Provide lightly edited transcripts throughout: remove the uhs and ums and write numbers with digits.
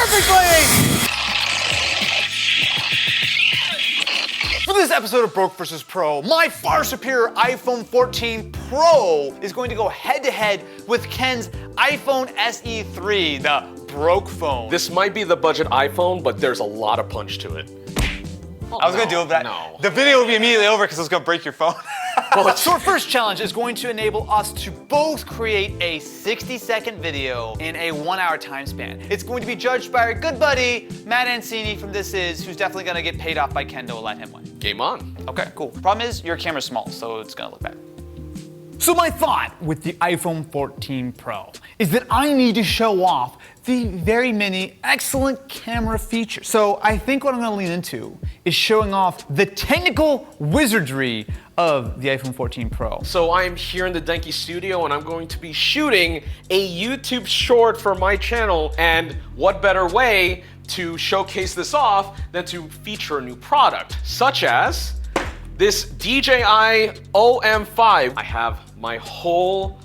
perfectly! For this episode of Broke vs. Pro, my far superior iPhone 14 Pro is going to go head-to-head with Ken's iPhone SE3, the broke phone. This might be the budget iPhone, but there's a lot of punch to it. I was gonna do it, but the video will be immediately over because I was gonna break your phone. So our first challenge is going to enable us to both create a 60-second video in a 1-hour time span. It's going to be judged by our good buddy, Matt Ancini from This Is, who's definitely gonna get paid off by Ken to let him win. Game on. Okay, cool. Problem is, your camera's small, so it's gonna look bad. So my thought with the iPhone 14 Pro is that I need to show off the very many excellent camera features. So I think what I'm gonna lean into is showing off the technical wizardry of the iPhone 14 Pro. So I'm here in the Denki studio and I'm going to be shooting a YouTube short for my channel, and what better way to showcase this off than to feature a new product, such as this DJI OM5. I have my whole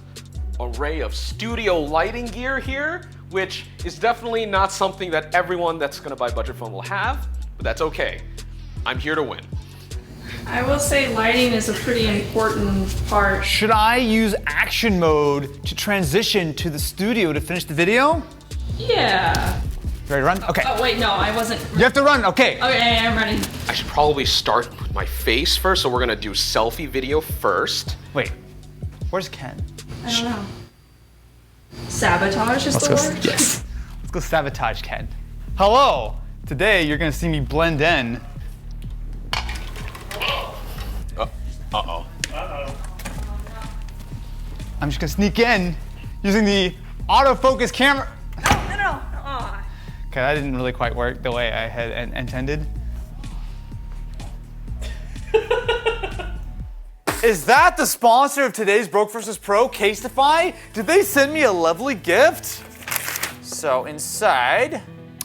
array of studio lighting gear here, which is definitely not something that everyone that's gonna buy a budget phone will have, but that's okay. I'm here to win. I will say lighting is a pretty important part. Should I use action mode to transition to the studio to finish the video? Yeah. Ready to run? Okay. Oh wait, no, I wasn't. You have to run, okay. Okay, I'm ready. I should probably start with my face first, so we're gonna do selfie video first. Wait, where's Ken? I don't know. Sabotage is the word? Yes. Let's go sabotage Ken. Hello. Today you're gonna see me blend in. Uh-oh. I'm just gonna sneak in using the autofocus camera. No. Oh. Okay, that didn't really quite work the way I had intended. Is that the sponsor of today's Broke vs. Pro, Casetify? Did they send me a lovely gift? So inside,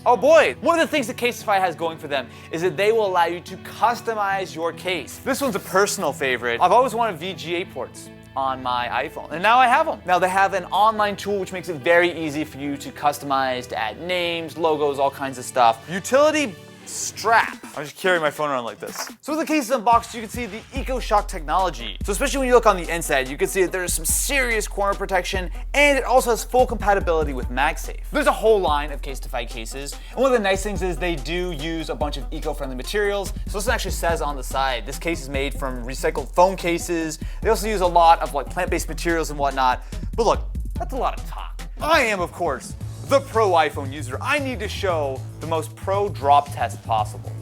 oh boy, one of the things that Casetify has going for them is that they will allow you to customize your case. This one's a personal favorite. I've always wanted VGA ports on my iPhone, and now I have them. Now they have an online tool which makes it very easy for you to customize, to add names, logos, all kinds of stuff. Utility strap. I'm just carrying my phone around like this. So with the case unboxed, you can see the EcoShock technology. So especially when you look on the inside, you can see that there's some serious corner protection, and it also has full compatibility with MagSafe. There's a whole line of Casetify cases, and one of the nice things is they do use a bunch of eco-friendly materials. So this actually says on the side, this case is made from recycled foam cases. They also use a lot of like plant-based materials and whatnot. But look, that's a lot of talk. I am, of course, the pro iPhone user. I need to show the most pro drop test possible.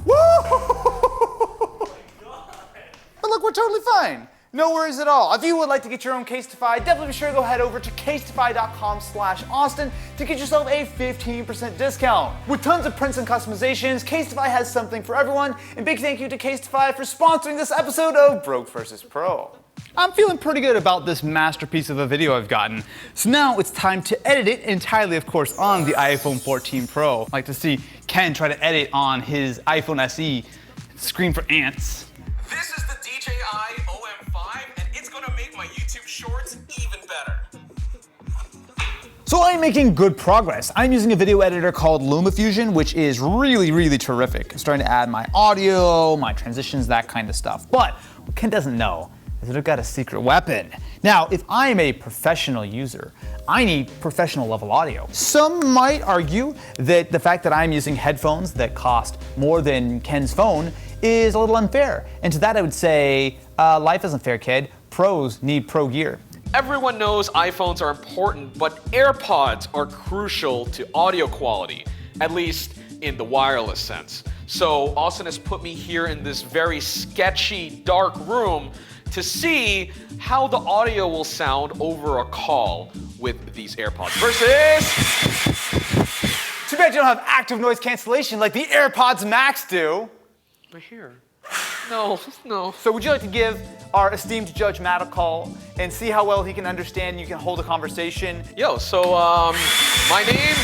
Woo! But look, we're totally fine. No worries at all. If you would like to get your own Casetify, definitely be sure to go head over to casetify.com/Austin to get yourself a 15% discount. With tons of prints and customizations, Casetify has something for everyone, and big thank you to Casetify for sponsoring this episode of Broke vs. Pro. I'm feeling pretty good about this masterpiece of a video I've gotten. So now it's time to edit it entirely, of course, on the iPhone 14 Pro. I'd like to see Ken try to edit on his iPhone SE. Screen for ants. This is the DJI OM5, and it's gonna make my YouTube shorts even better. So I'm making good progress. I'm using a video editor called LumaFusion, which is really terrific. I'm starting to add my audio, my transitions, that kind of stuff. But what Ken doesn't know is that I've got a secret weapon. Now, if I'm a professional user, I need professional level audio. Some might argue that the fact that I'm using headphones that cost more than Ken's phone is a little unfair. And to that I would say, life isn't fair, kid. Pros need pro gear. Everyone knows iPhones are important, but AirPods are crucial to audio quality, at least in the wireless sense. So Austin has put me here in this very sketchy, dark room to see how the audio will sound over a call with these AirPods versus... Too bad you don't have active noise cancellation like the AirPods Max do. Right here. No. So would you like to give our esteemed Judge Matt a call and see how well he can understand and you can hold a conversation? Yo, so my name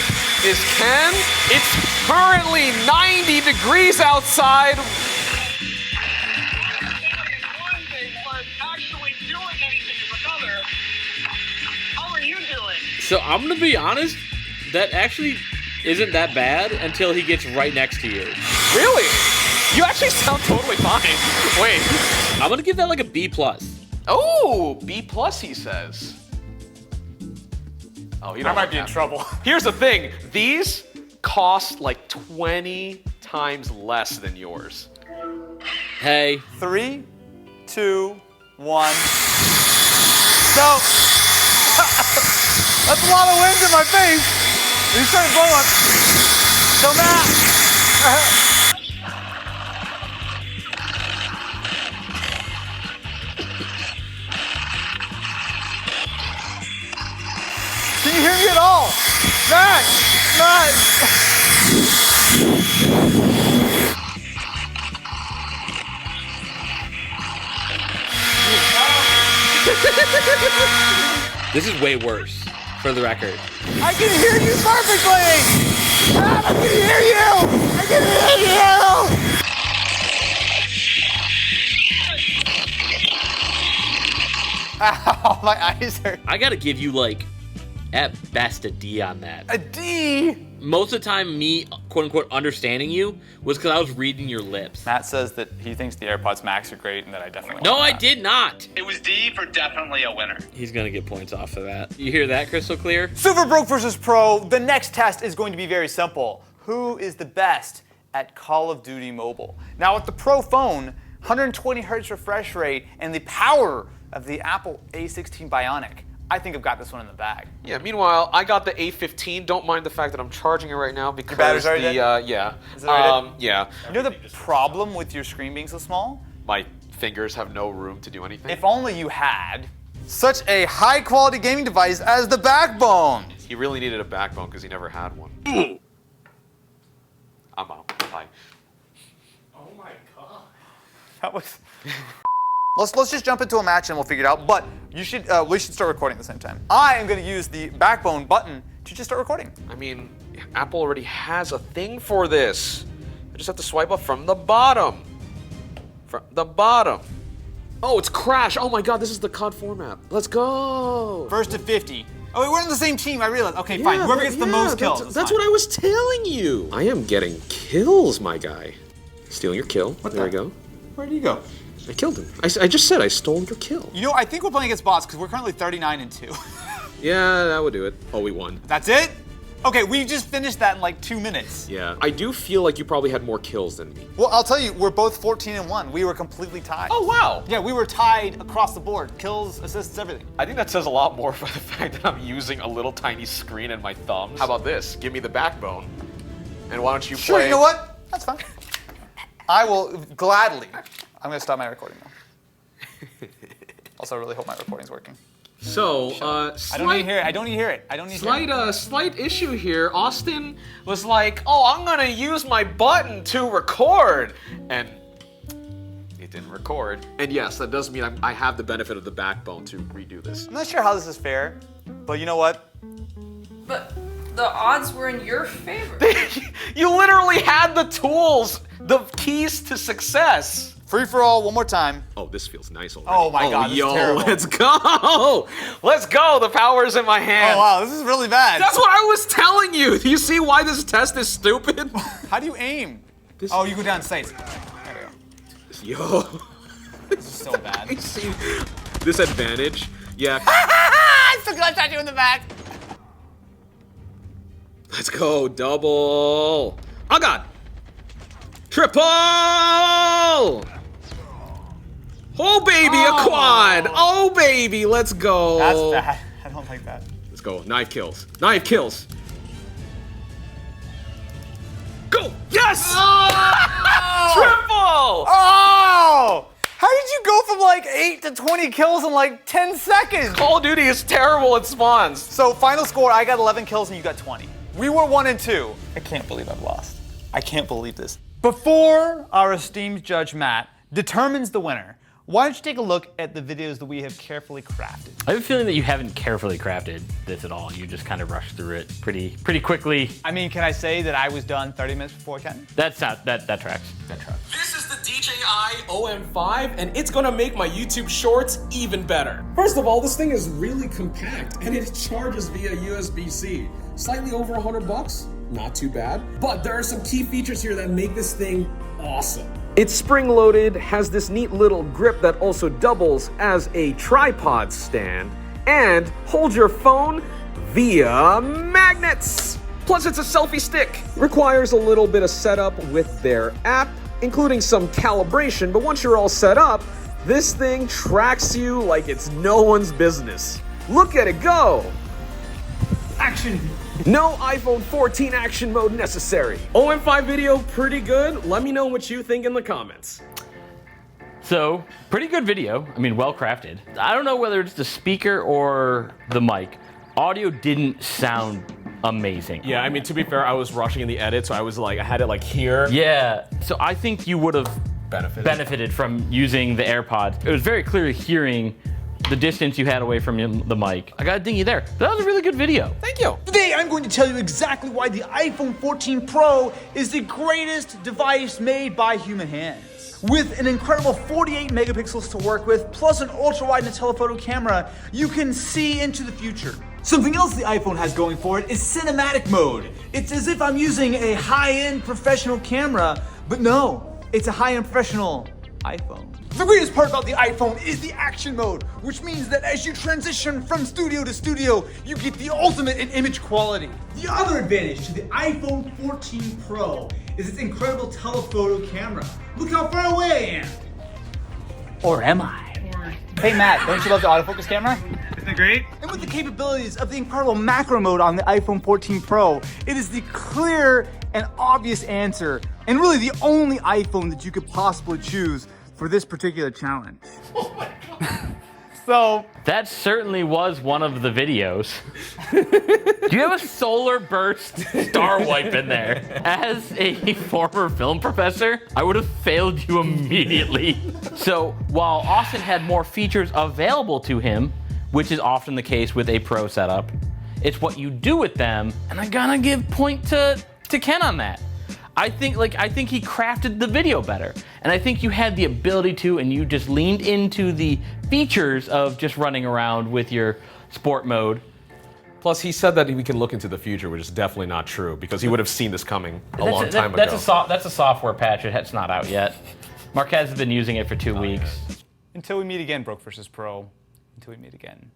is Ken. It's currently 90 degrees outside. So I'm gonna be honest, that actually isn't that bad until he gets right next to you. Really? You actually sound totally fine. Wait. I'm gonna give that like a B+. Oh, B+ he says. Oh, you don't I might be in trouble. Here's the thing. These cost like 20 times less than yours. Hey. 3, 2, 1. So, that's a lot of wind in my face. You started blowing up. So Matt. Can you hear me at all? Matt! This is way worse, for the record. I can hear you perfectly! Matt, I can hear you! I can hear you! Ow, my eyes hurt. I gotta give you like, at best, a D on that. A D? Most of the time, me, quote unquote, understanding you was because I was reading your lips. Matt says that he thinks the AirPods Max are great and that I definitely No, want I that. did not. It was D for definitely a winner. He's gonna get points off of that. You hear that, crystal clear? Super Broke versus Pro, the next test is going to be very simple. Who is the best at Call of Duty Mobile? Now with the Pro phone, 120 hertz refresh rate, and the power of the Apple A16 Bionic, I think I've got this one in the bag. Yeah, meanwhile, I got the A15. Don't mind the fact that I'm charging it right now because battery's already dead? yeah. Is it already dead? Yeah. You know the problem with your screen being so small? My fingers have no room to do anything. If only you had such a high quality gaming device as the backbone. He really needed a backbone because he never had one. I'm out. Bye. Oh my god. That was. Let's just jump into a match and we'll figure it out. But we should start recording at the same time. I am going to use the backbone button to just start recording. I mean, Apple already has a thing for this. I just have to swipe up from the bottom. From the bottom. Oh, it's Crash. Oh my god, this is the COD format. Let's go. First to 50. Oh, wait, we're on the same team. I realized. Okay, fine. Whoever gets the most kills. That's what I was telling you. I am getting kills, my guy. Stealing your kill. What there the- we go. Where do you go? I killed him. I just said I stole your kill. You know, I think we're playing against bots because we're currently 39-2. Yeah, that would do it. Oh, we won. That's it? Okay, we just finished that in like 2 minutes. Yeah. I do feel like you probably had more kills than me. Well, I'll tell you, we're both 14-1. We were completely tied. Oh, wow. Yeah, we were tied across the board. Kills, assists, everything. I think that says a lot more for the fact that I'm using a little tiny screen and my thumbs. How about this? Give me the backbone. And why don't you Sure, play? you know what? That's fine. I will gladly. I'm going to stop my recording now. Also, I really hope my recording's working. So, I don't need to hear it. I don't need to hear it. I don't need to hear it. Slight issue here. Austin was like, "Oh, I'm gonna use my button to record," and it didn't record. And yes, that does mean I have the benefit of the backbone to redo this. I'm not sure how this is fair, but you know what? But the odds were in your favor. You literally had the tools, the keys to success. Free for all, one more time. Oh, this feels nice already. Oh my God, this is yo, terrible. let's go! Let's go! The power's in my hand. Oh wow, this is really bad. That's what I was telling you. Do you see why this test is stupid? How do you aim? Oh, you go down sights. There we go. Yo, This is so bad. I see this advantage. Yeah. I still got you in the back. Let's go, double. Oh God. Triple. Oh baby, a quad. Oh baby, let's go. That's bad. I don't like that. Let's go. Knife kills. Knife kills. Go. Yes. Triple. Oh! How did you go from like 8 to 20 kills in like 10 seconds? Call of Duty is terrible at spawns. So final score, I got 11 kills and you got 20. We were 1-2. I can't believe I've lost. I can't believe this. Before our esteemed judge Matt determines the winner, why don't you take a look at the videos that we have carefully crafted? I have a feeling that you haven't carefully crafted this at all. You just kind of rushed through it pretty quickly. I mean, can I say that I was done 30 minutes before 10? That tracks. That tracks. This is the DJI OM5, and it's gonna make my YouTube Shorts even better. First of all, this thing is really compact, and it charges via USB-C. Slightly over $100, not too bad. But there are some key features here that make this thing awesome. It's spring-loaded, has this neat little grip that also doubles as a tripod stand, and holds your phone via magnets. Plus, it's a selfie stick. Requires a little bit of setup with their app, including some calibration, but once you're all set up, this thing tracks you like it's no one's business. Look at it go! Action! No iPhone 14 action mode necessary. OM5 video, pretty good. Let me know what you think in the comments. So, pretty good video. I mean, well crafted. I don't know whether it's the speaker or the mic. Audio didn't sound amazing. Yeah, I mean, to be fair, I was rushing in the edit, so I was like, I had it like here. Yeah, so I think you would have benefited from using the AirPods. It was very clear hearing the distance you had away from the mic. I gotta ding you there. That was a really good video. Thank you. Today, I'm going to tell you exactly why the iPhone 14 Pro is the greatest device made by human hands. With an incredible 48 megapixels to work with, plus an ultra-wide and a telephoto camera, you can see into the future. Something else the iPhone has going for it is cinematic mode. It's as if I'm using a high-end professional camera, but no, it's a high-end professional iPhone. The greatest part about the iPhone is the action mode, which means that as you transition from studio to studio, you get the ultimate in image quality. The other advantage to the iPhone 14 Pro is its incredible telephoto camera. Look how far away I am. Or am I? Hey Matt, don't you love the autofocus camera? Isn't it great? And with the capabilities of the incredible macro mode on the iPhone 14 Pro, it is the clear and obvious answer, and really the only iPhone that you could possibly choose for this particular challenge. Oh my God. So that certainly was one of the videos. Do you have a solar burst star wipe in there? As a former film professor, I would have failed you immediately. So while Austin had more features available to him, which is often the case with a pro setup, it's what you do with them, and I gotta give point to Ken on that. I think he crafted the video better. And I think you had the ability to, and you just leaned into the features of just running around with your sport mode. Plus, he said that we can look into the future, which is definitely not true, because he would have seen this coming a long time ago. That's a software patch. It's not out yet. Marquez has been using it for 2 weeks. Until we meet again, Broke vs. Pro. Until we meet again.